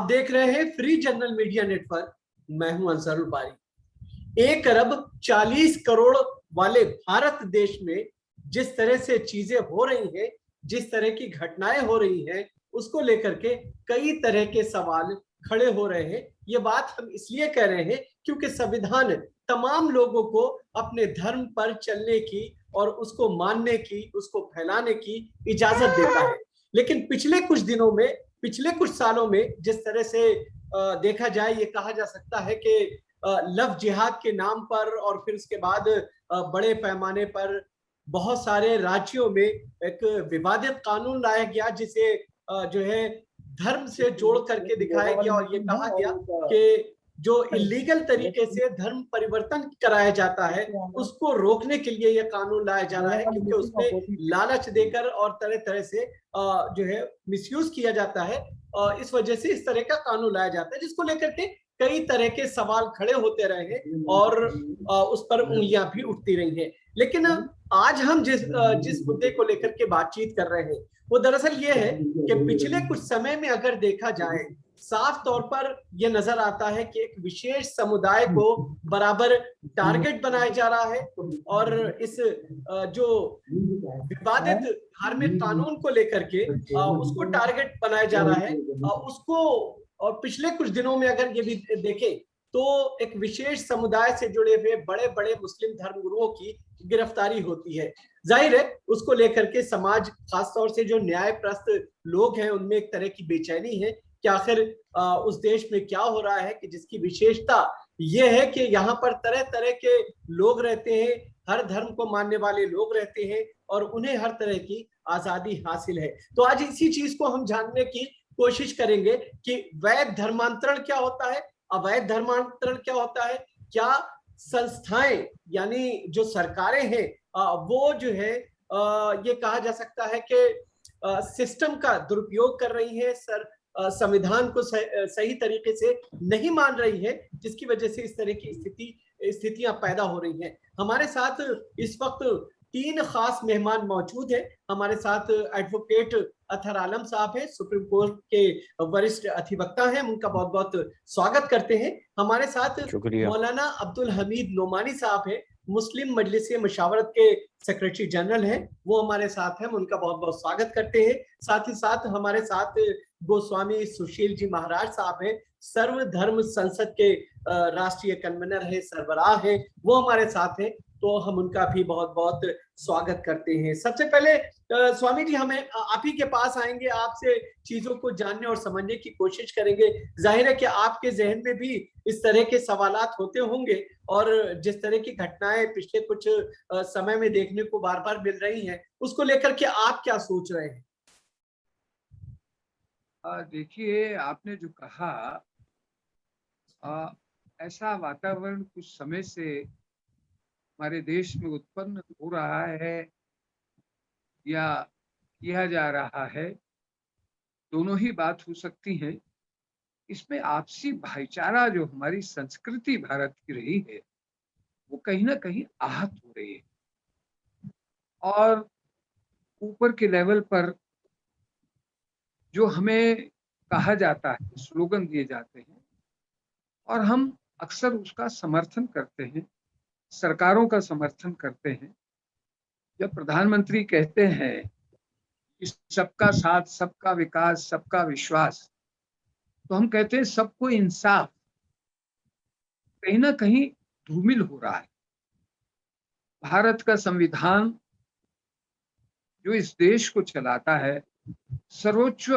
आप देख रहे हैं फ्री जनरल मीडिया नेटवर्क। मैं हूं अंसरुल बारी। 1 अरब 40 करोड़ वाले भारत देश में जिस तरह से चीजें हो रही हैं, जिस तरह की घटनाएं हो रही हैं, उसको लेकर के कई तरह के सवाल खड़े हो रहे हैं। ये बात हम इसलिए कह रहे हैं क्योंकि संविधान तमाम लोगों को अपने धर्म पर चलने की और उसको मानने की, उसको फैलाने की इजाजत देता है। लेकिन पिछले कुछ दिनों में, पिछले कुछ सालों में जिस तरह से देखा जाए, ये कहा जा सकता है कि लव जिहाद के नाम पर और फिर उसके बाद बड़े पैमाने पर बहुत सारे राज्यों में एक विवादित कानून लाया गया, जिसे जो है धर्म से जोड़ करके दिखाया गया और ये कहा गया कि जो इलीगल तरीके से धर्म परिवर्तन कराया जाता है उसको रोकने के लिए यह कानून लाया जा रहा है, क्योंकि उसमें लालच देकर और तरह तरह से जो है मिसयूज किया जाता है। इस वजह से इस तरह का कानून लाया जाता है, जिसको लेकर के कई तरह के सवाल खड़े होते रहे हैं और उस पर उंगलियां भी उठती रही हैं। लेकिन आज हम जिस मुद्दे को लेकर के बातचीत कर रहे हैं वो दरअसल ये है कि पिछले कुछ समय में अगर देखा जाए, साफ तौर पर यह नजर आता है कि एक विशेष समुदाय को बराबर टारगेट बनाया जा रहा है और इस जो विवादित धार्मिक कानून को लेकर के उसको टारगेट बनाया जा रहा है उसको। और पिछले कुछ दिनों में अगर ये भी देखें तो एक विशेष समुदाय से जुड़े हुए बड़े बड़े मुस्लिम धर्मगुरुओं की गिरफ्तारी होती है। जाहिर है उसको लेकर के समाज, खासतौर से जो न्यायप्रस्त लोग हैं, उनमें एक तरह की बेचैनी है कि आखिर उस देश में क्या हो रहा है कि जिसकी विशेषता यह है कि यहाँ पर तरह तरह के लोग रहते हैं, हर धर्म को मानने वाले लोग रहते हैं और उन्हें हर तरह की आजादी हासिल है। तो आज इसी चीज को हम जानने की कोशिश करेंगे कि वैध धर्मांतरण क्या होता है, अवैध धर्मांतरण क्या होता है, क्या संस्थाएं यानी जो सरकारें हैं वो जो है ये कहा जा सकता है कि सिस्टम का दुरुपयोग कर रही है, संविधान को सही तरीके से नहीं मान रही है, जिसकी वजह से इस तरह की स्थितियां पैदा हो रही हैं। हमारे साथ इस वक्त 3 खास मेहमान मौजूद हैं। हमारे साथ एडवोकेट अतहर आलम साहब हैं, सुप्रीम कोर्ट के वरिष्ठ अधिवक्ता हैं, उनका बहुत बहुत स्वागत करते हैं। हमारे साथ मौलाना अब्दुल हमीद नोमानी साहब हैं, मुस्लिम मजलिस मशावरत के सेक्रेटरी जनरल हैं, वो हमारे साथ हैं, उनका बहुत बहुत स्वागत करते हैं। साथ ही साथ हमारे साथ गोस्वामी सुशील जी महाराज साहब हैं, सर्वधर्म संसद के राष्ट्रीय कन्वीनर है, सरबराह है, वो हमारे साथ हैं, तो हम उनका भी बहुत बहुत स्वागत करते हैं। सबसे पहले स्वामी जी, हमें आप ही के पास आएंगे, आपसे चीजों को जानने और समझने की कोशिश करेंगे। जाहिर है कि आपके जहन में भी इस तरह के सवालात होते होंगे और जिस तरह की घटनाएं पिछले कुछ समय में देखने को बार बार मिल रही हैं, उसको लेकर के आप क्या सोच रहे हैं? देखिए, आपने जो कहा, ऐसा वातावरण कुछ समय से हमारे देश में उत्पन्न हो रहा है या किया जा रहा है, दोनों ही बात हो सकती है। इसमें आपसी भाईचारा जो हमारी संस्कृति भारत की रही है वो कहीं ना कहीं आहत हो रही है और ऊपर के लेवल पर जो हमें कहा जाता है, स्लोगन दिए जाते हैं और हम अक्सर उसका समर्थन करते हैं, सरकारों का समर्थन करते हैं। जब प्रधानमंत्री कहते हैं कि सबका साथ, सबका विकास, सबका विश्वास, तो हम कहते हैं सबको इंसाफ। कहीं ना कहीं धूमिल हो रहा है। भारत का संविधान जो इस देश को चलाता है, सर्वोच्च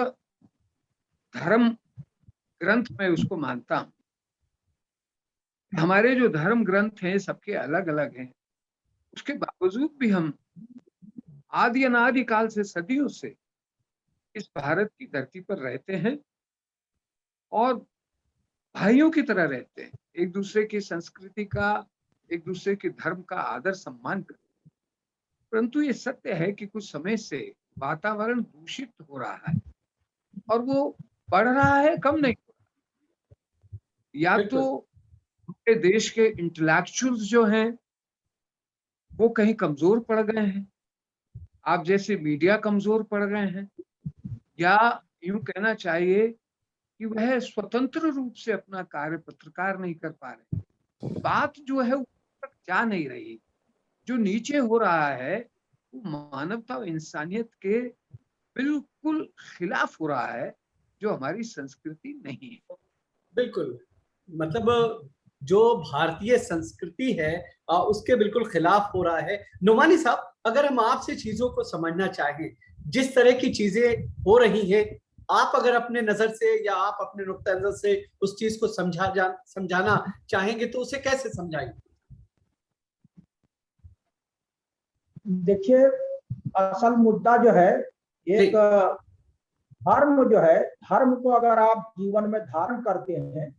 धर्म ग्रंथ मैं उसको मानता हूं। हमारे जो धर्म ग्रंथ हैं सबके अलग अलग हैं, उसके बावजूद भी हम आदि अनादि काल से, सदियों से इस भारत की धरती पर रहते हैं और भाइयों की तरह रहते हैं, एक दूसरे की संस्कृति का, एक दूसरे के धर्म का आदर सम्मान करते हैं। परंतु ये सत्य है कि कुछ समय से वातावरण दूषित हो रहा है और वो बढ़ रहा है, कम नहीं हो रहा। या तो हमारे देश के इंटेलेक्चुअल्स जो हैं वो कहीं कमजोर पड़ गए हैं, आप जैसे मीडिया कमजोर पड़ गए हैं, या यूं कहना चाहिए कि वह स्वतंत्र रूप से अपना कार्य पत्रकार नहीं कर पा रहे। बात जो है वो तक जा नहीं रही। जो नीचे हो रहा है वो मानवता और इंसानियत के बिल्कुल खिलाफ हो रहा है, जो हमारी संस्कृति नहीं है। बिल्कुल, मतलब जो भारतीय संस्कृति है उसके बिल्कुल खिलाफ हो रहा है। नोमानी साहब, अगर हम आपसे चीजों को समझना चाहें, जिस तरह की चीजें हो रही हैं, आप अगर अपने नजर से या आप अपने नुक्ता नजर से उस चीज को समझाना चाहेंगे तो उसे कैसे समझाएंगे? देखिए, असल मुद्दा जो है, एक धर्म जो है, धर्म को अगर आप जीवन में धारण करते हैं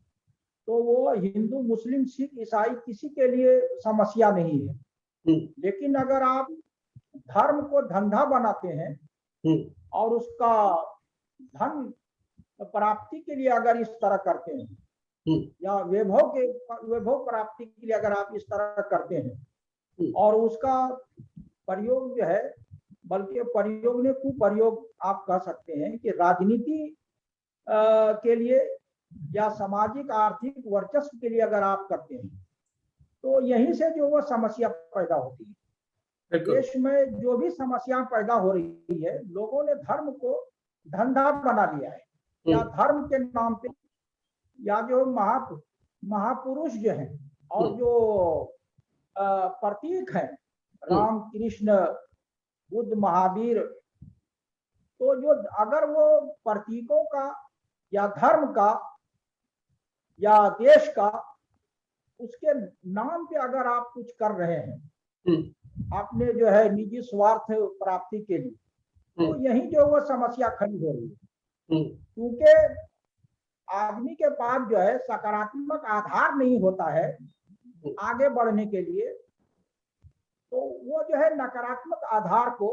तो वो हिंदू मुस्लिम सिख ईसाई किसी के लिए समस्या नहीं है। लेकिन अगर आप धर्म को धंधा बनाते हैं और उसका धन प्राप्ति के लिए अगर इस तरह करते हैं या वैभव प्राप्ति के लिए अगर आप इस तरह करते हैं और उसका प्रयोग जो है, बल्कि प्रयोग ने कुप्रयोग आप कह सकते हैं कि राजनीति के लिए या सामाजिक आर्थिक वर्चस्व के लिए अगर आप करते हैं तो यहीं से जो वो समस्या पैदा होती है। देश में जो भी समस्या पैदा हो रही है, लोगों ने धर्म को धंधा बना लिया है, या धर्म के नाम पे, या जो महापुरुष जो हैं और जो प्रतीक हैं, राम कृष्ण बुद्ध महावीर, तो जो अगर वो प्रतीकों का या धर्म का या देश का, उसके नाम पे अगर आप कुछ कर रहे हैं आपने जो है निजी स्वार्थ प्राप्ति के लिए, तो यही जो वो समस्या खड़ी हो रही है। क्योंकि आदमी के पास जो है सकारात्मक आधार नहीं होता है आगे बढ़ने के लिए, तो वो जो है नकारात्मक आधार को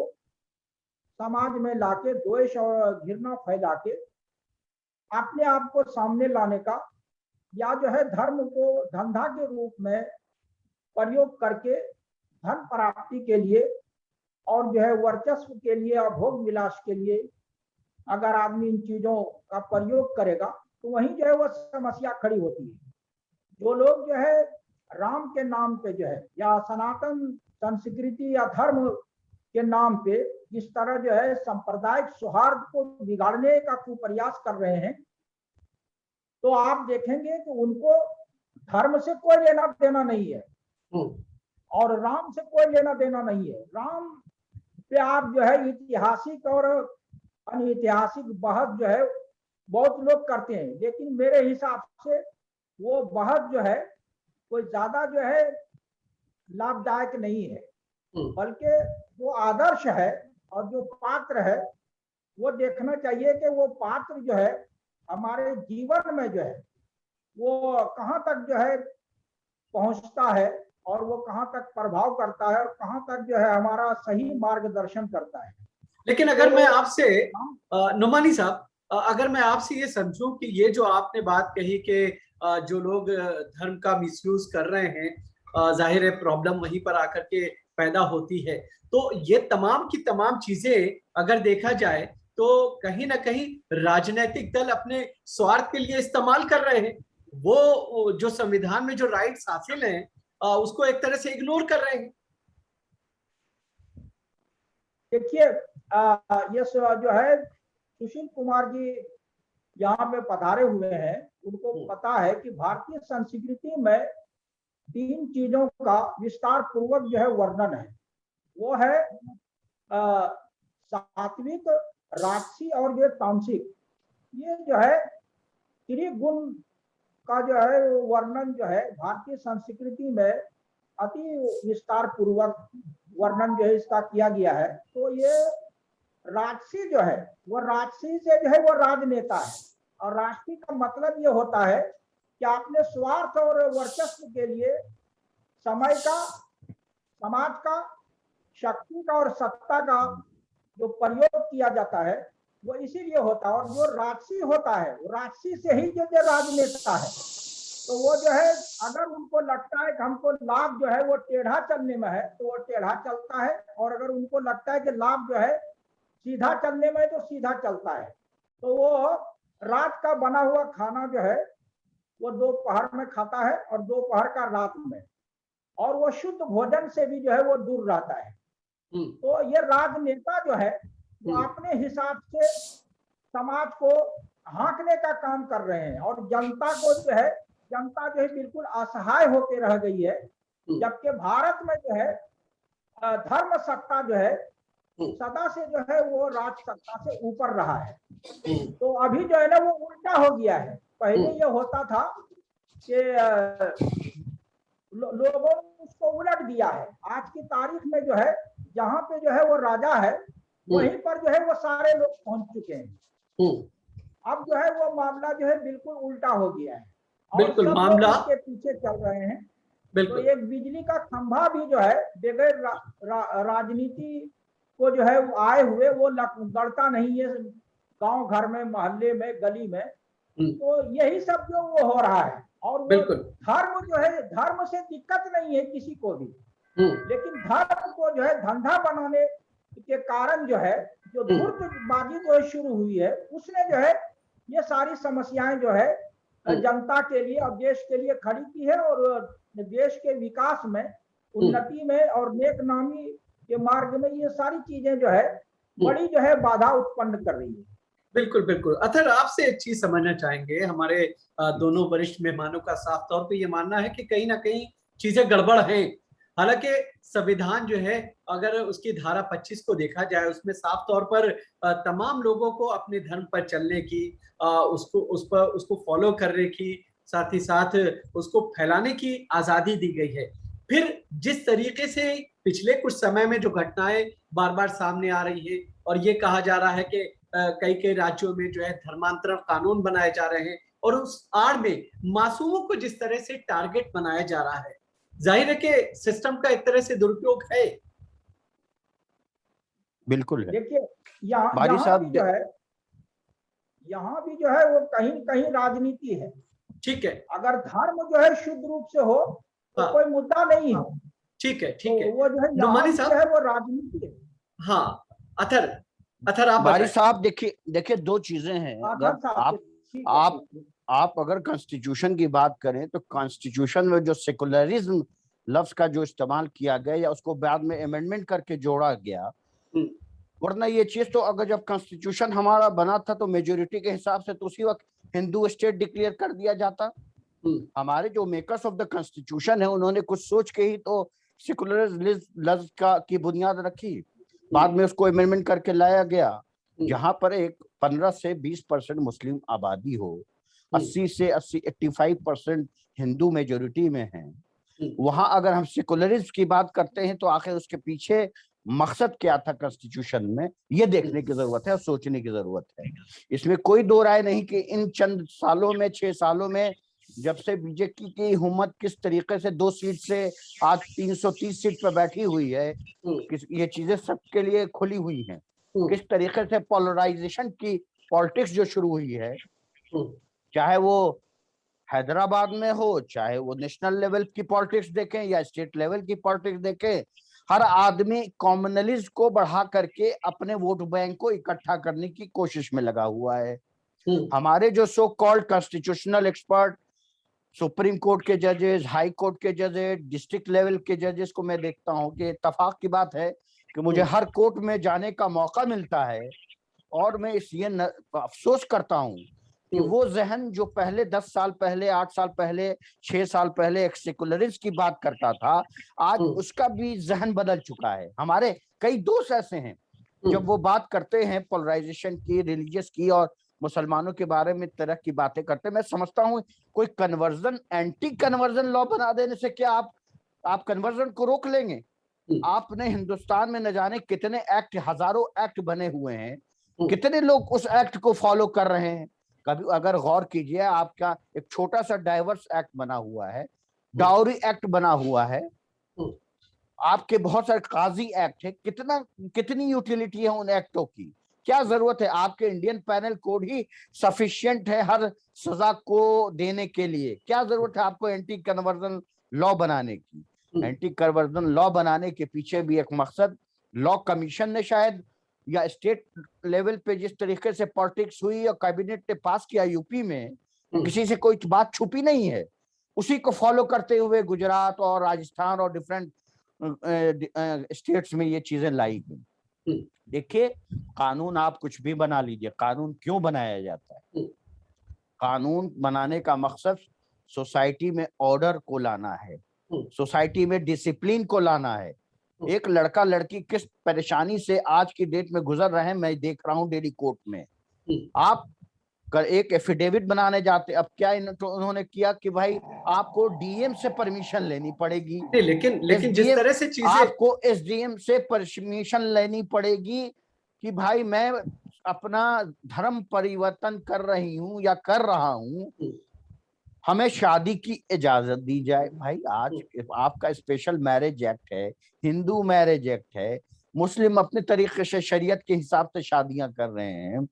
समाज में लाके द्वेष और घृणा फैला के अपने आप को सामने लाने का, या जो है धर्म को धंधा के रूप में प्रयोग करके धन प्राप्ति के लिए और जो है वर्चस्व के लिए और भोग विलास के लिए अगर आदमी इन चीजों का प्रयोग करेगा तो वहीं जो है वो समस्या खड़ी होती है। जो लोग जो है राम के नाम पे जो है या सनातन संस्कृति या धर्म के नाम पे जिस तरह जो है सांप्रदायिक सौहार्द को बिगाड़ने का कुप्रयास कर रहे हैं, तो आप देखेंगे कि उनको धर्म से कोई लेना देना नहीं है और राम से कोई लेना देना नहीं है। राम पे आप जो है ऐतिहासिक और अनऐतिहासिक बहस जो है बहुत लोग करते हैं, लेकिन मेरे हिसाब से वो बहस जो है कोई ज्यादा जो है लाभदायक नहीं है, बल्कि जो आदर्श है और जो पात्र है वो देखना चाहिए कि वो पात्र जो है हमारे जीवन में जो है वो कहाँ तक जो है पहुंचता है और वो कहाँ तक प्रभाव करता है और कहाँ तक जो है हमारा सही मार्गदर्शन करता है। लेकिन अगर मैं आपसे नुमानी साहब, अगर मैं आपसे ये समझूं कि ये जो आपने बात कही कि जो लोग धर्म का मिसयूज कर रहे हैं, जाहिर है प्रॉब्लम वहीं पर आकर के पैदा होती है, तो ये तमाम की तमाम चीजें अगर देखा जाए तो कहीं ना कहीं राजनीतिक दल अपने स्वार्थ के लिए इस्तेमाल कर रहे हैं। वो जो संविधान में जो राइट्स हासिल हैं उसको एक तरह से इग्नोर कर रहे हैं। देखिए, ये जो है सुशील कुमार जी यहाँ पे पधारे हुए हैं, उनको पता है कि भारतीय संस्कृति में 3 चीजों का विस्तार पूर्वक जो है वर्णन है। वो है सात्विक, राजसी और जो तामसिक। ये जो है त्रिगुण का जो है वर्णन जो है भारतीय संस्कृति में अति विस्तार पूर्वक वर्णन जो है इसका किया गया है। तो ये राजसी जो है वो राजसी से जो है वो राजनेता है, और राजसी का मतलब ये होता है कि आपने स्वार्थ और वर्चस्व के लिए समय का, समाज का, शक्ति का और सत्ता का जो प्रयोग किया जाता है वो इसीलिए होता है। और जो राजसी होता है वो राजसी से ही जो राजनेता है, तो वो जो है अगर उनको लगता है कि हमको लाभ जो है वो टेढ़ा चलने में है तो वो टेढ़ा चलता है, और अगर उनको लगता है कि लाभ जो है सीधा चलने में तो सीधा चलता है। तो वो रात का बना हुआ खाना जो है वो दोपहर में खाता है और दोपहर का रात में, और वो शुद्ध भोजन से भी जो है वो दूर रहता है। तो ये राजनेता जो है वो अपने हिसाब से समाज को हाँकने का काम कर रहे हैं, और जनता जो है बिल्कुल असहाय होकर रह गई है। जबकि भारत में जो है धर्म सत्ता जो है सदा से जो है वो राज सत्ता से ऊपर रहा है। तो अभी जो है ना वो उल्टा हो गया है। पहले ये होता था कि लोगों ने उसको उलट दिया है। आज की तारीख में जो है जहां पे जो है वो राजा है वहीं पर जो है वो सारे लोग पहुंच चुके हैं। अब जो है वो मामला जो है बिल्कुल उल्टा हो गया है और बिल्कुल सब मामला लोग इसके पीछे चल रहे हैं। तो बिल्कुल एक बिजली का खंभा भी जो है बगैर राजनीति को जो है वो आए हुए वो गड़ता नहीं है गांव घर में, मोहल्ले में, गली में। तो यही सब जो वो हो रहा है। और वो धर्म जो है, धर्म से दिक्कत नहीं है किसी को भी, लेकिन धर्म को जो है धंधा बनाने के कारण जो है जो धूर्तबाजी जो शुरू हुई है उसने जो है ये सारी समस्याएं जो है जनता के लिए और देश के लिए खड़ी की है, और देश के विकास में, उन्नति में और नेक नामी के मार्ग में ये सारी चीजें जो है बड़ी जो है बाधा उत्पन्न कर रही है। बिल्कुल बिल्कुल। अथर, आपसे एक चीज समझना चाहेंगे। हमारे दोनों वरिष्ठ मेहमानों का साफ तौर पे ये मानना है कि कहीं ना कहीं चीजें गड़बड़ हैं। हालांकि संविधान जो है अगर उसकी धारा 25 को देखा जाए उसमें साफ तौर पर तमाम लोगों को अपने धर्म पर चलने की, उसको फॉलो करने की, साथ ही साथ उसको फैलाने की आजादी दी गई है। फिर जिस तरीके से पिछले कुछ समय में जो घटनाएं बार बार सामने आ रही है और ये कहा जा रहा है कि कई कई राज्यों में जो है धर्मांतरण कानून बनाए जा रहे हैं और उस आड़ में मासूमों को जिस तरह से टारगेट बनाया जा रहा है, जाहिर है कि सिस्टम का एक तरह से दुरुपयोग है। बिल्कुल है। देखिए यहाँ भी जो है वो कहीं कहीं राजनीति है। ठीक है, अगर धर्म जो है शुद्ध रूप से हो तो कोई मुद्दा नहीं है। ठीक है, ठीक तो है। वो जो है नुमानी साहब, है वो राजनीति है। हाँ अथर आप बारी साहब देखिए दो चीजें हैं। अगर आप अगर कॉन्स्टिट्यूशन की बात करें तो कॉन्स्टिट्यूशन में जो सेकुलरिज्म लफ्ज का जो इस्तेमाल किया गया या उसको बाद में अमेंडमेंट करके जोड़ा गया, वरना ये चीज तो अगर जब कॉन्स्टिट्यूशन हमारा बना था तो मेजोरिटी के हिसाब से तो उसी वक्त हिंदू स्टेट डिक्लेयर कर दिया जाता। हमारे जो मेकर्स ऑफ द कॉन्स्टिट्यूशन है उन्होंने कुछ सोच के ही तो सेकुलरिज्म लफ्ज की बुनियाद रखी। बाद में उसको अमेंडमेंट करके लाया गया जहां पर एक 15 से 20% मुस्लिम आबादी हो, 80 से 85% हिंदू मेजोरिटी में है। वहां अगर हम सेकुलरिज्म की बात करते हैं तो आखिर उसके पीछे मकसद क्या था कॉन्स्टिट्यूशन में, ये देखने की जरूरत है और सोचने की जरूरत है। इसमें कोई दो राय नहीं कि इन चंद सालों में, 6 सालों में, जब से बीजेपी की हुकूमत किस तरीके से 2 सीट से आज 330 सीट पर बैठी हुई है, ये चीजें सबके लिए खुली हुई हैं। किस तरीके से पोलराइजेशन की पॉलिटिक्स जो शुरू हुई है, चाहे वो हैदराबाद में हो, चाहे वो नेशनल लेवल की पॉलिटिक्स देखें या स्टेट लेवल की पॉलिटिक्स देखें, हर आदमी कॉमनलिज्म को बढ़ा करके अपने वोट बैंक को इकट्ठा करने की कोशिश में लगा हुआ है। हमारे जो so called constitutional expert, supreme court के जजेस, हाई कोर्ट के जजेस, डिस्ट्रिक्ट लेवल के जजेस को मैं देखता हूं कि इत्तेफाक की बात है कि मुझे हर कोर्ट में जाने का मौका मिलता है और मैं इसलिए अफसोस करता हूं कि वो जहन जो पहले 10 साल पहले, 8 साल पहले, 6 साल पहले एक सेकुलरिज्म की बात करता था, आज उसका भी जहन बदल चुका है। हमारे कई दोस्त ऐसे हैं जब वो बात करते हैं पोलराइजेशन की, रिलीजियस की और मुसलमानों के बारे में तरह की बातें करते हैं, मैं समझता हूँ कोई कन्वर्जन, एंटी कन्वर्जन लॉ बना देने से क्या आप कन्वर्जन को रोक लेंगे? आपने हिंदुस्तान में न जाने कितने एक्ट, हजारों एक्ट बने हुए हैं, कितने लोग उस एक्ट को फॉलो कर रहे हैं। कभी अगर गौर कीजिए, आपका एक छोटा सा डाइवर्स एक्ट बना हुआ है, डाउरी एक्ट बना हुआ है, आपके बहुत सारे काजी एक्ट है, कितनी यूटिलिटी है उन एक्टों की? क्या जरूरत है? आपके इंडियन पैनल कोड ही सफिशिएंट है हर सजा को देने के लिए। क्या जरूरत है आपको एंटी कन्वर्जन लॉ बनाने की? एंटी कन्वर्जन लॉ बनाने के पीछे भी एक मकसद लॉ कमीशन ने शायद या स्टेट लेवल पे जिस तरीके से पॉलिटिक्स हुई और कैबिनेट ने पास किया यूपी में, किसी से कोई बात छुपी नहीं है, उसी को फॉलो करते हुए गुजरात और राजस्थान और डिफरेंट स्टेट्स में ये चीजें लाई गई। देखिए, कानून आप कुछ भी बना लीजिए, कानून क्यों बनाया जाता है? कानून बनाने का मकसद सोसाइटी में ऑर्डर को लाना है, सोसाइटी में डिसिप्लिन को लाना है। एक लड़का लड़की किस परेशानी से आज की डेट में गुजर रहे हैं, मैं देख रहा हूं डेली कोर्ट में। आप एक एफिडेविट बनाने जाते, अब क्या उन्होंने किया कि भाई आपको डीएम से परमिशन लेनी पड़ेगी। लेकिन जिस तरह से चीजें, आपको एसडीएम से परमिशन लेनी पड़ेगी कि भाई मैं अपना धर्म परिवर्तन कर रही हूं या कर रहा हूं, हमें शादी की इजाजत दी जाए। भाई आज आपका स्पेशल मैरिज एक्ट है, हिंदू मैरिज एक्ट है, मुस्लिम अपने तरीके से शरीयत के हिसाब से शादियां कर रहे हैं।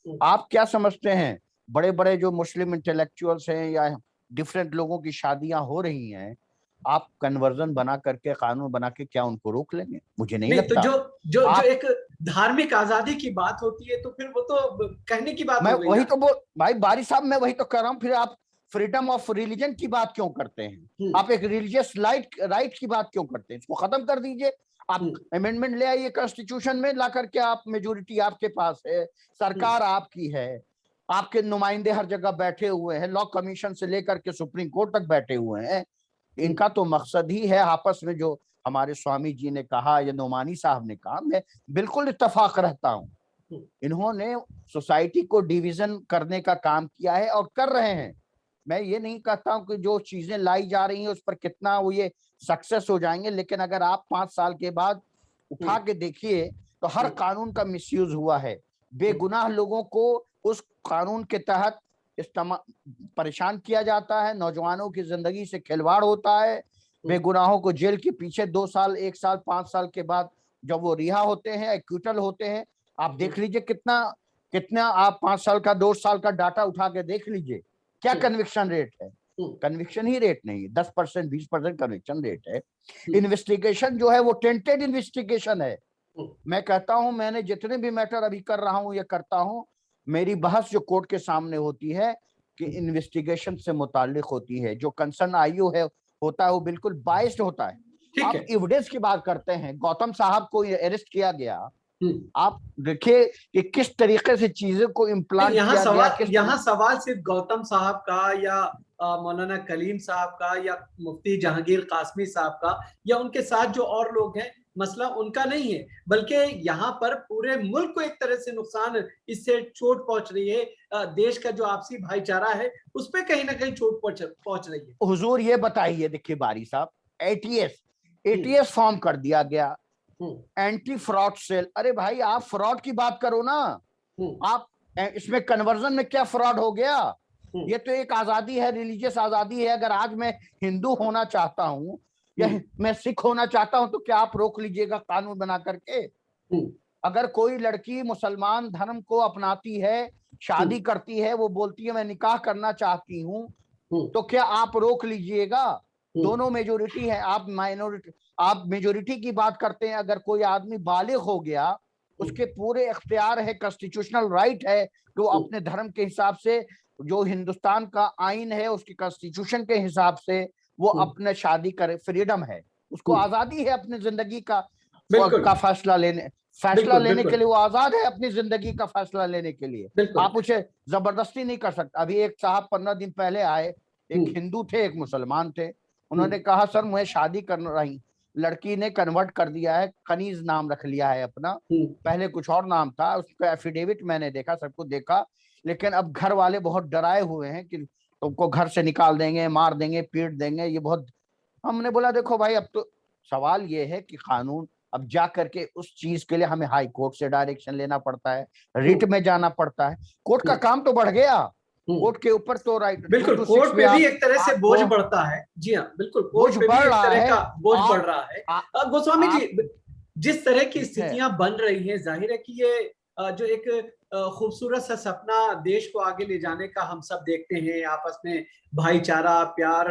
आप क्या समझते हैं, बड़े बड़े जो मुस्लिम इंटेलेक्चुअल्स हैं या डिफरेंट लोगों की शादियां हो रही हैं, आप कन्वर्जन बना करके, कानून बना के क्या उनको रोक लेंगे? मुझे नहीं लगता। तो जो एक धार्मिक आजादी की बात होती है, तो फिर वो तो कहने की बात मैं हो गई वही ना? तो बोल भाई बारी साहब, मैं वही तो कर रहा हूँ। फिर आप फ्रीडम ऑफ रिलीजन की बात क्यों करते हैं? आप एक रिलीजियस राइट की बात क्यों करते हैं? इसको खत्म कर दीजिए। आप अमेंडमेंट ले आइए कॉन्स्टिट्यूशन में, ला करके आप, मेजोरिटी आपके पास है, सरकार आपकी है, आपके नुमाइंदे हर जगह बैठे हुए हैं, लॉ कमीशन से लेकर के सुप्रीम कोर्ट तक बैठे हुए हैं। इनका तो मकसद ही है आपस में, जो हमारे स्वामी जी ने कहा या नोमानी साहब ने कहा, मैं बिल्कुल इत्तेफाक रहता हूं। इन्होंने सोसाइटी को डिवीजन करने का काम किया है और कर रहे हैं। मैं ये नहीं कहता हूं कि जो चीजें लाई जा रही हैं उस पर कितना वो ये सक्सेस हो जाएंगे, लेकिन अगर आप 5 साल के बाद उठा के देखिए तो हर कानून का मिसयूज हुआ है। बेगुनाह लोगों को उस कानून के तहत परेशान किया जाता है, नौजवानों की जिंदगी से खिलवाड़ होता है, बेगुनाहों को जेल के पीछे 2 साल, 1 साल, 5 साल के बाद जब वो रिहा होते हैं, एक्विटल होते हैं, आप देख लीजिए कितना आप 5 साल का, 2 साल का डाटा उठा के देख लीजिए, क्या कन्विक्शन रेट है? कन्विक्शन ही रेट नहीं, 10%, 20% कन्विक्शन रेट है। इन्वेस्टिगेशन जो है वो टेंटेड इन्वेस्टिगेशन है। मैं कहता हूं, मैंने जितने भी मैटर अभी कर रहा हूं या करता हूं, मेरी बहस जो कोर्ट के सामने होती है कि इन्वेस्टिगेशन से मुताल्लिक होती है, जो कंसर्न आईओ है होता है वो बिल्कुल बाइस्ड होता है। आप एविडेंस की बात करते हैं, गौतम साहब को अरेस्ट किया गया, आप देखिए कि किस तरीके से चीजों को इम्प्लांट किया गया। यहाँ सवाल सिर्फ गौतम साहब का या मौलाना कलीम साहब का या मुफ्ती जहांगीर कासमी साहब का या उनके साथ जो और लोग हैं, मसला उनका नहीं है, बल्कि यहाँ पर पूरे मुल्क को एक तरह से नुकसान, इससे चोट पहुंच रही है। देश का जो आपसी भाईचारा है उस पर कहीं ना कहीं चोट पहुंच रही है। हुजूर ये बताइए, देखिए बारी साहब, एटीएस फॉर्म कर दिया गया, एंटी फ्रॉड सेल। अरे भाई आप फ्रॉड की बात करो ना, आप इसमें कन्वर्जन में क्या फ्रॉड हो गया? ये तो एक आजादी है, रिलीजियस आजादी है। अगर आज मैं हिंदू होना चाहता हूं या मैं सिख होना चाहता हूं तो क्या आप रोक लीजिएगा कानून बना करके? अगर कोई लड़की मुसलमान धर्म को अपनाती है, शादी करती है, वो बोलती है मैं निकाह करना चाहती हूं, तो क्या आप रोक लीजिएगा? दोनों मेजोरिटी है, आप माइनॉरिटी, आप मेजोरिटी की बात करते हैं। अगर कोई आदमी बालिग हो गया, उसके पूरे इख्तियार है, कॉन्स्टिट्यूशनल राइट है कि वो अपने धर्म के हिसाब से, जो हिंदुस्तान का आइन है उसकी कॉन्स्टिट्यूशन के हिसाब से वो अपने शादी करे, फ्रीडम है, उसको आजादी है अपनी जिंदगी का फैसला लेने के लिए, वो आजाद है अपनी जिंदगी का फैसला लेने के लिए। आप उसे जबरदस्ती नहीं कर सकते। अभी एक साहब 15 दिन पहले आए, एक हिंदू थे, एक मुसलमान थे, उन्होंने कहा सर मुझे शादी करना रही, लड़की ने कन्वर्ट कर दिया है, कनीज नाम रख लिया है अपना, पहले कुछ और नाम था, उसका एफिडेविट मैंने देखा, सबको देखा, लेकिन अब घर वाले बहुत डराए हुए हैं कि तुमको घर से निकाल देंगे, मार देंगे, पीट देंगे, ये बहुत। हमने बोला देखो भाई, अब तो सवाल ये है कि कानून, अब जा करके उस चीज के लिए हमें हाई कोर्ट से डायरेक्शन लेना पड़ता है, रिट में जाना पड़ता है, कोर्ट का काम तो बढ़ गया, कोर्ट के ऊपर तो राइट, बिल्कुल कोर्ट पे भी एक तरह से बोझ बढ़ता है। जी हाँ, बिल्कुल कोर्ट पे भी एक तरह का बोझ बढ़ रहा है। गोस्वामी जी, जिस तरह की स्थितियां बन रही हैं, जाहिर है कि ये जो एक खूबसूरत सा सपना देश को आगे ले जाने का हम सब देखते हैं, आपस में भाईचारा, प्यार,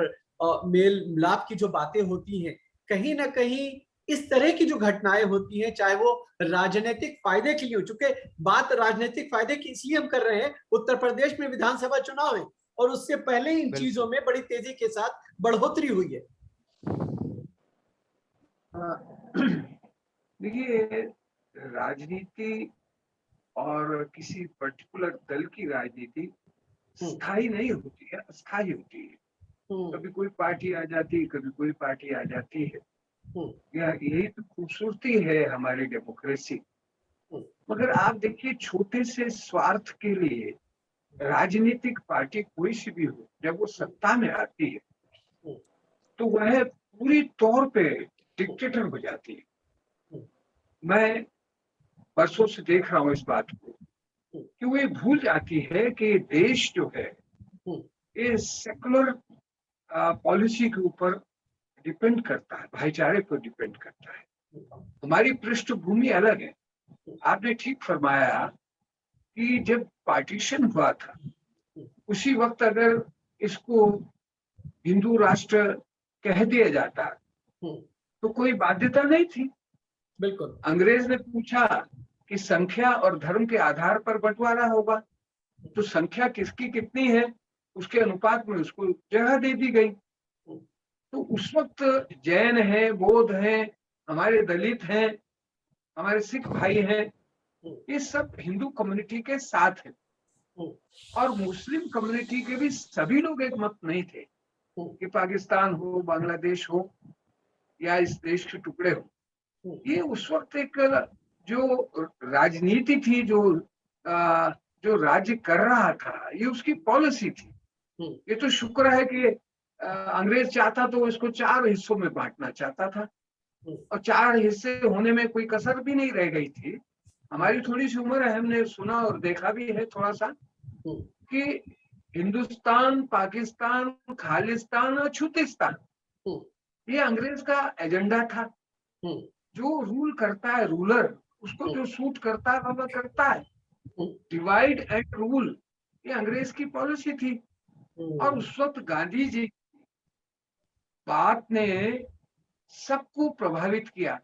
मेल मिलाप की जो बातें होती हैं, कहीं ना कहीं इस तरह की जो घटनाएं होती हैं, चाहे वो राजनीतिक फायदे के लिए हो, चूंकि बात राजनीतिक फायदे की इसलिए हम कर रहे हैं, उत्तर प्रदेश में विधानसभा चुनाव है और उससे पहले ही इन चीजों में बड़ी तेजी के साथ बढ़ोतरी हुई है। देखिए, राजनीति और किसी पर्टिकुलर दल की राजनीति स्थायी नहीं होती है, अस्थायी होती है। कभी कोई पार्टी आ जाती है, कभी कोई पार्टी आ जाती है। यही तो खूबसूरती है हमारी डेमोक्रेसी। मगर आप देखिए, छोटे से स्वार्थ के लिए राजनीतिक पार्टी कोई सी भी हो, जब वो सत्ता में आती है तो वह पूरी तौर पे डिक्टेटर हो जाती है। मैं बरसों से देख रहा हूँ इस बात को कि वो ये भूल जाती है कि देश जो है ये सेकुलर पॉलिसी के ऊपर डिपेंड करता है, भाईचारे पर डिपेंड करता है। हमारी पृष्ठभूमि अलग है। आपने ठीक फरमाया कि जब पार्टीशन हुआ था उसी वक्त अगर इसको हिंदू राष्ट्र कह दिया जाता तो कोई बाध्यता नहीं थी। बिल्कुल। अंग्रेज ने पूछा कि संख्या और धर्म के आधार पर बंटवारा होगा, तो संख्या किसकी कितनी है उसके अनुपात में उसको जगह दे दी गई। तो उस वक्त जैन है, बौद्ध है, हमारे दलित हैं, हमारे सिख भाई हैं, ये सब हिंदू कम्युनिटी के साथ हैं। और मुस्लिम कम्युनिटी के भी सभी लोग एक मत नहीं थे कि पाकिस्तान हो, बांग्लादेश हो या इस देश के टुकड़े हो। ये उस वक्त एक जो राजनीति थी, जो राज्य कर रहा था, ये उसकी पॉलिसी थी। ये तो शुक्र है कि अंग्रेज चाहता तो इसको 4 हिस्सों में बांटना चाहता था और 4 हिस्से होने में कोई कसर भी नहीं रह गई थी। हमारी थोड़ी सी उम्र है, हमने सुना और देखा भी है थोड़ा सा कि हिंदुस्तान, पाकिस्तान, खालिस्तान और छूतिस्तान, ये अंग्रेज का एजेंडा था। जो रूल करता है रूलर, उसको जो सूट करता है वह करता है। डिवाइड एंड रूल, ये अंग्रेज की पॉलिसी थी। और उस वक्त गांधी जी बात ने सबको प्रभावित किया।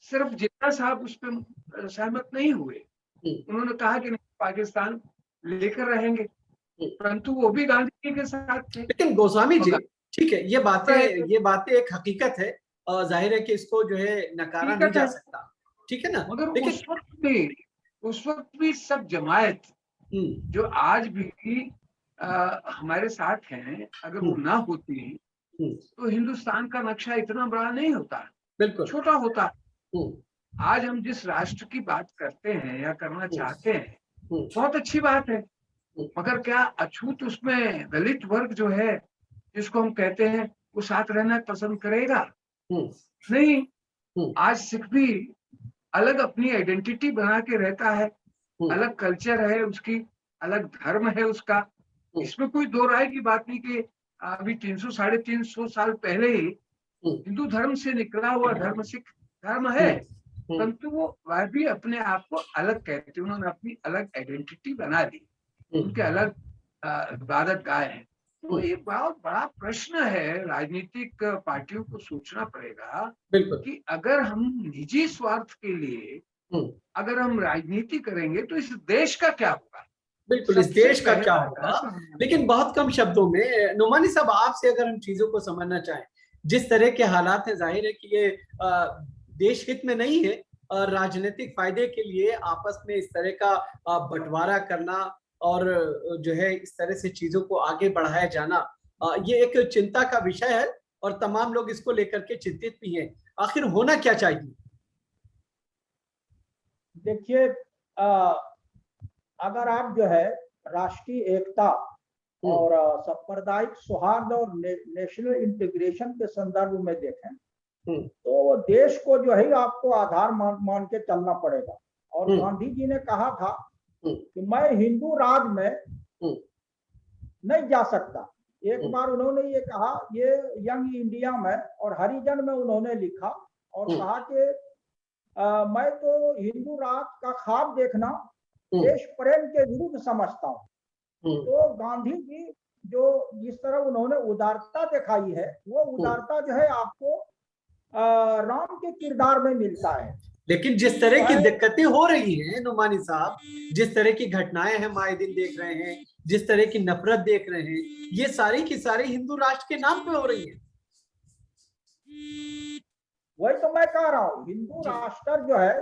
सिर्फ जिन्ना साहब उस पर सहमत नहीं हुए, उन्होंने कहा कि नहीं, पाकिस्तान लेकर रहेंगे, परंतु वो भी गांधी जी के साथ थे। लेकिन गोस्वामी जी, ठीक है, ये बातें एक हकीकत है और जाहिर है कि इसको जो है नकारा नहीं जा सकता, ठीक है ना। मगर लेकिन उस वक्त भी सब जमायत जो आज भी हमारे साथ हैं, अगर वो ना होती तो हिंदुस्तान का नक्शा इतना बड़ा नहीं होता, बिल्कुल छोटा होता। आज हम जिस राष्ट्र की बात करते हैं या करना चाहते हैं, बहुत अच्छी बात है, मगर क्या अछूत उसमें दलित वर्ग जो है, जिसको हम कहते हैं, वो साथ रहना पसंद करेगा? नहीं। आज सिख भी अलग अपनी आइडेंटिटी बना के रहता है, अलग कल्चर है उसकी, अलग धर्म है उसका। इसमें कोई दो राय की बात नहीं कि अभी 300-350 साल पहले ही हिंदू धर्म से निकला हुआ धर्म सिख धर्म है, परंतु वह भी अपने आप को अलग कहते, उन्होंने अपनी अलग आइडेंटिटी बना दी, उनके अलग इबादत गाह है। तो ये बहुत बड़ा प्रश्न है, राजनीतिक पार्टियों को सोचना पड़ेगा कि अगर हम निजी स्वार्थ के लिए अगर हम राजनीति करेंगे तो इस देश का क्या होगा। बिल्कुल, इस देश का क्या होगा। लेकिन बहुत कम शब्दों में नोमानी साहब, आपसे अगर हम चीजों को समझना चाहें, जिस तरह के हालात हैं, जाहिर है कि ये देश हित में नहीं है और राजनीतिक फायदे के लिए आपस में इस तरह का बंटवारा करना और जो है इस तरह से चीजों को आगे बढ़ाया जाना, ये एक चिंता का विषय है और तमाम लोग इसको लेकर के चिंतित भी हैं। आखिर होना क्या चाहिए? देखिए, अगर आप जो है राष्ट्रीय एकता और सांप्रदायिक सौहार्द और नेशनल इंटीग्रेशन के संदर्भ में देखें तो देश को जो है आपको आधार मान के चलना पड़ेगा। और गांधी जी ने कहा था कि मैं हिंदू राज में नहीं जा सकता। एक बार उन्होंने ये कहा, ये यंग इंडिया में और हरिजन में उन्होंने लिखा और कहा कि मैं तो हिंदू राज का ख्वाब देखना देश प्रेम के विरुद्ध समझता हूँ। तो गांधी जी जो जिस तरह उन्होंने उदारता दिखाई है, वो उदारता जो है आपको राम के किरदार में मिलता है। लेकिन जिस तरह की दिक्कतें हो रही हैं नुमानी साहब, जिस तरह की घटनाएं हम आए दिन देख रहे हैं, जिस तरह की नफरत देख रहे हैं, ये सारी की सारी हिंदू राष्ट्र के नाम पे हो रही है। वही तो मैं कह रहा हूँ, हिंदू राष्ट्र जो है,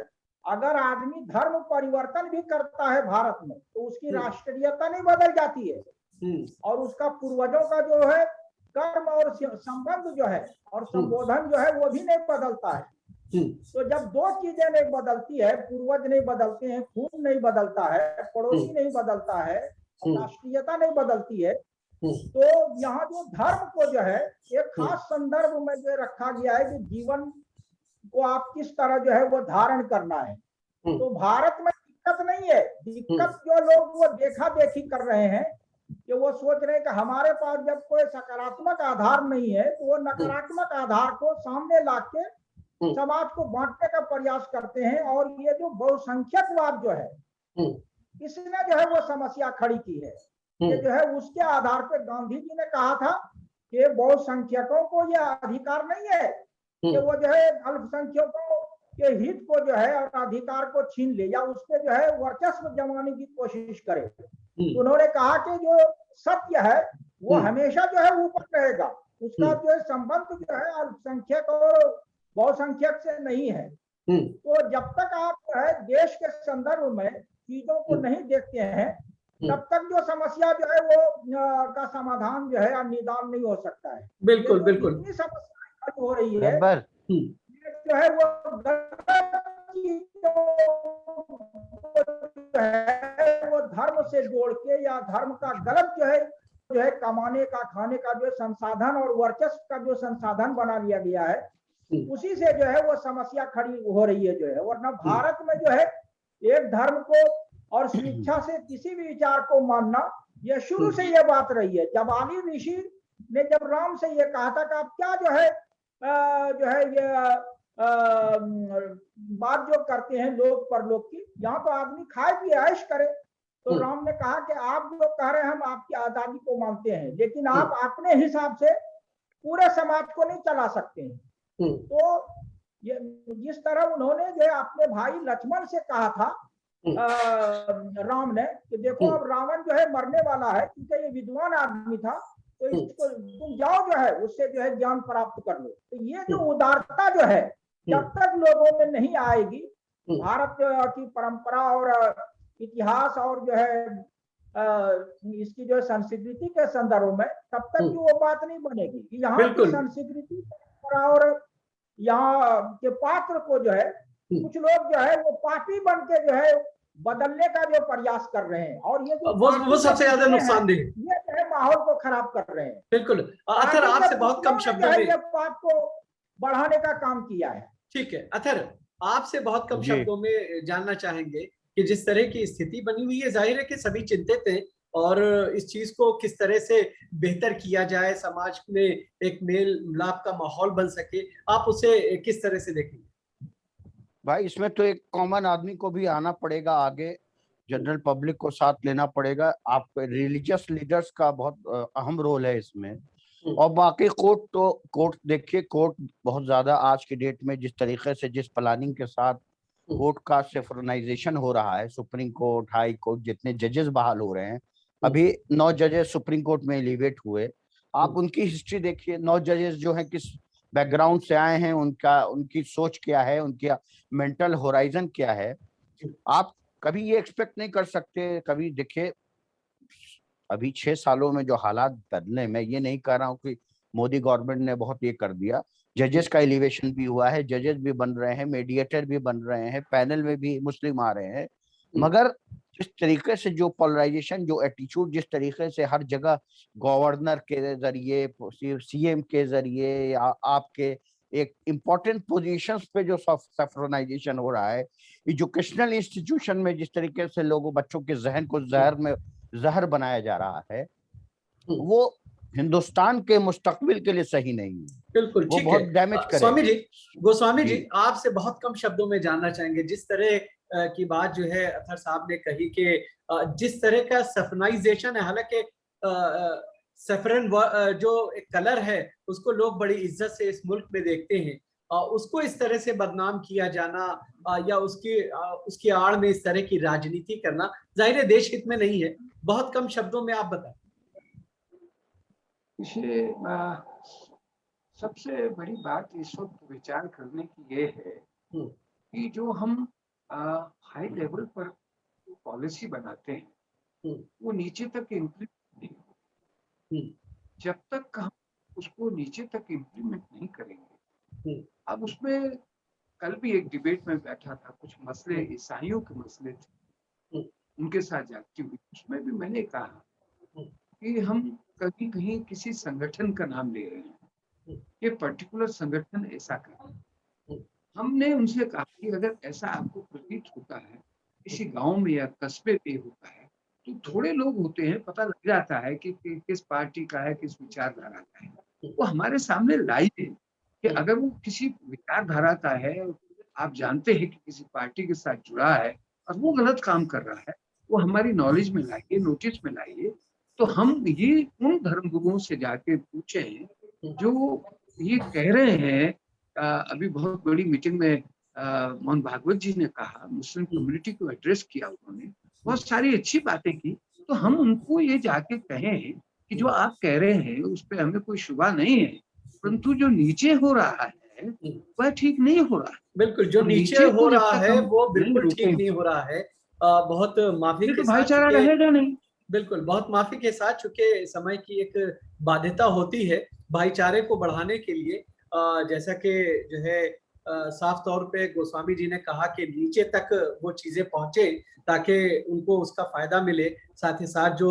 अगर आदमी धर्म परिवर्तन भी करता है भारत में तो उसकी राष्ट्रीयता नहीं बदल जाती है, और उसका पूर्वजों का जो है कर्म और संबंध जो है और संबोधन जो है वो भी नहीं बदलता है। तो जब दो चीजें नहीं बदलती है, पूर्वज नहीं बदलते हैं, खून नहीं बदलता है, पड़ोसी नहीं बदलता है, राष्ट्रीयता नहीं बदलती है, तो यहाँ जो धर्म को जो है एक खास संदर्भ में जो रखा गया है कि जीवन को आप किस तरह जो है वो धारण करना है। तो भारत में दिक्कत नहीं है, दिक्कत जो लोग वो देखा देखी कर रहे हैं कि वो सोच रहे हैं कि हमारे पास जब कोई सकारात्मक आधार नहीं है तो वो नकारात्मक आधार को सामने ला के समाज को बांटने का प्रयास करते हैं। और ये जो बहुसंख्यकवाद जो है इसने जो है वो समस्या खड़ी की है। ये जो है उसके आधार पर गांधी जी ने कहा था कि बहुसंख्यकों को यह अधिकार नहीं है कि वो जो है अल्पसंख्यकों के हित को जो है और अधिकार को छीन ले या उस पर जो है वर्चस्व जमाने की कोशिश करे। तो उन्होंने कहा कि जो सत्य है वो हमेशा जो है ऊपर रहेगा, उसका जो संबंध जो है अल्पसंख्यक और बहुसंख्यक से नहीं है। तो जब तक आप जो है देश के संदर्भ में चीजों को नहीं देखते हैं तब तक जो समस्या जो है वो का समाधान जो है निदान नहीं हो सकता है। बिल्कुल बिल्कुल। इतनी समस्या हो रही है जो है वो धर्म से जोड़ के या धर्म का गलत जो है कमाने का खाने का जो संसाधन और वर्चस्व का जो संसाधन बना लिया गया है उसी से जो है वो समस्या खड़ी हो रही है जो है। वरना भारत में जो है एक धर्म को और स्वेच्छा से किसी भी विचार को मानना यह शुरू से यह बात रही है। जब आली ऋषि ने जब राम से ये कहा था कि आप क्या जो है ये बात जो करते हैं लोक परलोक की, यहाँ तो आदमी खाए पिए ऐश करे, तो राम ने कहा कि आप जो कह रहे हैं हम आपकी आजादी को मानते हैं लेकिन आप अपने हिसाब से पूरे समाज को नहीं चला सकते हैं। तो ये जिस तरह उन्होंने जो अपने भाई लक्ष्मण से कहा था राम ने कि देखो अब रावण जो है मरने वाला है क्योंकि ये विद्वान आदमी था, तो इसको तुम जाओ जो है उससे जो है ज्ञान प्राप्त कर लो। तो ये जो उदारता जो है जब तक लोगों में नहीं आएगी, भारत की परंपरा और इतिहास और जो है इसकी जो संस्कृति के संदर्भ में, तब तक जो वो बात नहीं बनेगी। यहाँ की संस्कृति परंपरा और यहाँ के पात्र को जो है कुछ लोग जो है वो पापी बन के जो है बदलने का जो प्रयास कर रहे हैं, और ये जो वो सबसे ज्यादा नुकसानदेह है, ये जो है माहौल को खराब कर रहे हैं। बिल्कुल। अथर आपसे बहुत कम शब्दों में पाप को बढ़ाने का काम किया है। ठीक है अथर, आपसे बहुत कम शब्दों में जानना चाहेंगे कि जिस तरह की स्थिति बनी हुई है, जाहिर है कि सभी चिंतित हैं और इस चीज को किस तरह से बेहतर किया जाए, समाज में एक मेल मिलाप का माहौल बन सके, आप उसे किस तरह से देखेंगे? भाई इसमें तो एक कॉमन आदमी को भी आना पड़ेगा आगे, जनरल पब्लिक को साथ लेना पड़ेगा। आप रिलीजियस लीडर्स का बहुत अहम रोल है इसमें, और बाकी कोर्ट देखिए, कोर्ट बहुत ज्यादा आज की डेट में जिस तरीके से जिस प्लानिंग के साथ कोर्ट का सेफरनाइजेशन हो रहा है, सुप्रीम कोर्ट, हाई कोर्ट, जितने जजेस बहाल हो रहे हैं, अभी 9 जजेस सुप्रीम कोर्ट में एलिवेट हुए। आप उनकी हिस्ट्री देखिए, 9 जजेस जो हैं किस बैकग्राउंड से आए हैं, उनकी सोच क्या है, उनकी मेंटल होराइजन क्या है। आप कभी ये एक्सपेक्ट नहीं कर सकते। कभी देखिए अभी 6 सालों में जो हालात बदले, मैं ये नहीं कह रहा हूँ कि मोदी गवर्नमेंट ने बहुत ये कर दिया, जजेस का एलिवेशन भी हुआ है, जजेस भी बन रहे हैं, मेडिएटर भी बन रहे हैं, पैनल में भी मुस्लिम आ रहे हैं, मगर जिस तरीके से जो पोलराइजेशन, जो एटीट्यूड, जिस तरीके से हर जगह गवर्नर के जरिए, सीएम के जरिए या आपके एक इम्पोर्टेंट पोजीशंस पे जो सेफ्रोनाइजेशन हो रहा है, एजुकेशनल इंस्टीट्यूशन में जिस तरीके से लोगों, बच्चों के जहन को जहर बनाया जा रहा है, वो हिंदुस्तान के मुस्तकबिल के लिए सही नहीं है। बिल्कुल वो बहुत डैमेज करेगा। स्वामी जी, गोस्वामी जी, आपसे बहुत कम शब्दों में जानना चाहेंगे, जिस तरह की बात जो है अथर साहब ने कही कि जिस तरह का सफनाइजेशन है, हालांकि सफरन जो एक कलर है उसको लोग बड़ी इज्जत से इस मुल्क में देखते हैं, उसको इस तरह से बदनाम किया जाना या उसकी आड़ में इस तरह की राजनीति करना जाहिर है देश हित में नहीं है। बहुत कम शब्दों में आप बताएं। सबसे बड़ी बात इस वक्त विचार करने की ये है कि जो हम हाई लेवल पर पॉलिसी बनाते हैं वो नीचे तक इम्प्लीमेंट नहीं, जब तक हम उसको नीचे तक इम्प्लीमेंट नहीं करेंगे। अब उसमें कल भी एक डिबेट में बैठा था, कुछ मसले ईसाइयों के मसले थे, उनके साथ जाती हुई, उसमें भी मैंने कहा कि हम कहीं कहीं किसी संगठन का नाम ले रहे हैं, ये पर्टिकुलर संगठन ऐसा कर। हमने उनसे कहा कि अगर ऐसा आपको प्रतीत होता है किसी गांव में या कस्बे पे होता है तो थोड़े लोग होते हैं, पता लग जाता है कि किस पार्टी का है, किस विचारधारा का है, वो हमारे सामने लाइए कि अगर वो किसी विचारधारा का है, आप जानते हैं कि किसी पार्टी के साथ जुड़ा है और वो गलत काम कर रहा है, वो हमारी नॉलेज में लाइए, नोटिस में लाइए, तो हम ये उन धर्मगुरुओं से जाके पूछें जो ये कह रहे हैं। अभी बहुत बड़ी मीटिंग में मोहन भागवत जी ने कहा, मुस्लिम कम्युनिटी को एड्रेस किया, उन्होंने बहुत सारी अच्छी बातें की, तो हम उनको ये जाके कहें कि जो आप कह रहे हैं उस पर हमें कोई शुबा नहीं है, परंतु जो नीचे हो रहा है वह ठीक नहीं हो रहा है। बिल्कुल, जो नीचे हो रहा है वो बिल्कुल ठीक नहीं हो रहा है। बहुत माफी के साथ, भाईचारा रहेगा नहीं। बिल्कुल, बहुत माफी के साथ, चूंकि समय की एक बाध्यता होती है भाईचारे को बढ़ाने के लिए, जैसा कि जो है साफ तौर पे गोस्वामी जी ने कहा कि नीचे तक वो चीजें पहुंचे ताकि उनको उसका फायदा मिले। साथ ही साथ जो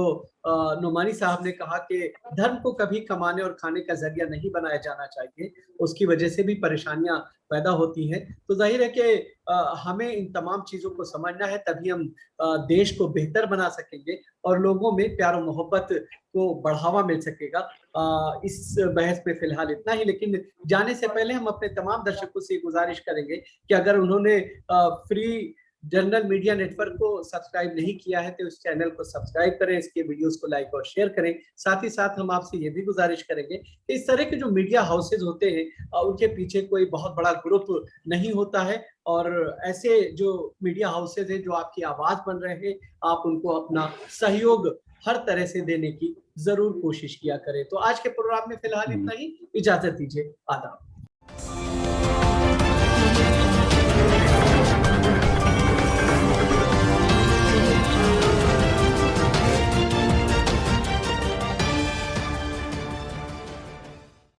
नोमानी साहब ने कहा कि धर्म को कभी कमाने और खाने का जरिया नहीं बनाया जाना चाहिए, उसकी वजह से भी परेशानियां पैदा होती हैं। तो जाहिर है कि हमें इन तमाम चीजों को समझना है, तभी हम देश को बेहतर बना सकेंगे और लोगों में प्यार और मोहब्बत को बढ़ावा मिल सकेगा। इस बहस में फिलहाल इतना ही, लेकिन जाने से पहले हम अपने तमाम दर्शकों से गुजारिश करेंगे कि अगर उन्होंने फ्री जनरल मीडिया नेटवर्क को सब्सक्राइब नहीं किया है तो इस चैनल को सब्सक्राइब करें, इसके वीडियोस को लाइक और शेयर करें। साथ ही साथ हम आपसे ये भी गुजारिश करेंगे कि इस तरह के जो मीडिया हाउसेज होते हैं उनके पीछे कोई बहुत बड़ा ग्रुप नहीं होता है, और ऐसे जो मीडिया हाउसेज हैं जो आपकी आवाज बन रहे हैं, आप उनको अपना सहयोग हर तरह से देने की जरूर कोशिश किया करें। तो आज के प्रोग्राम में फिलहाल इतना ही, इजाजत दीजिए, आदाब।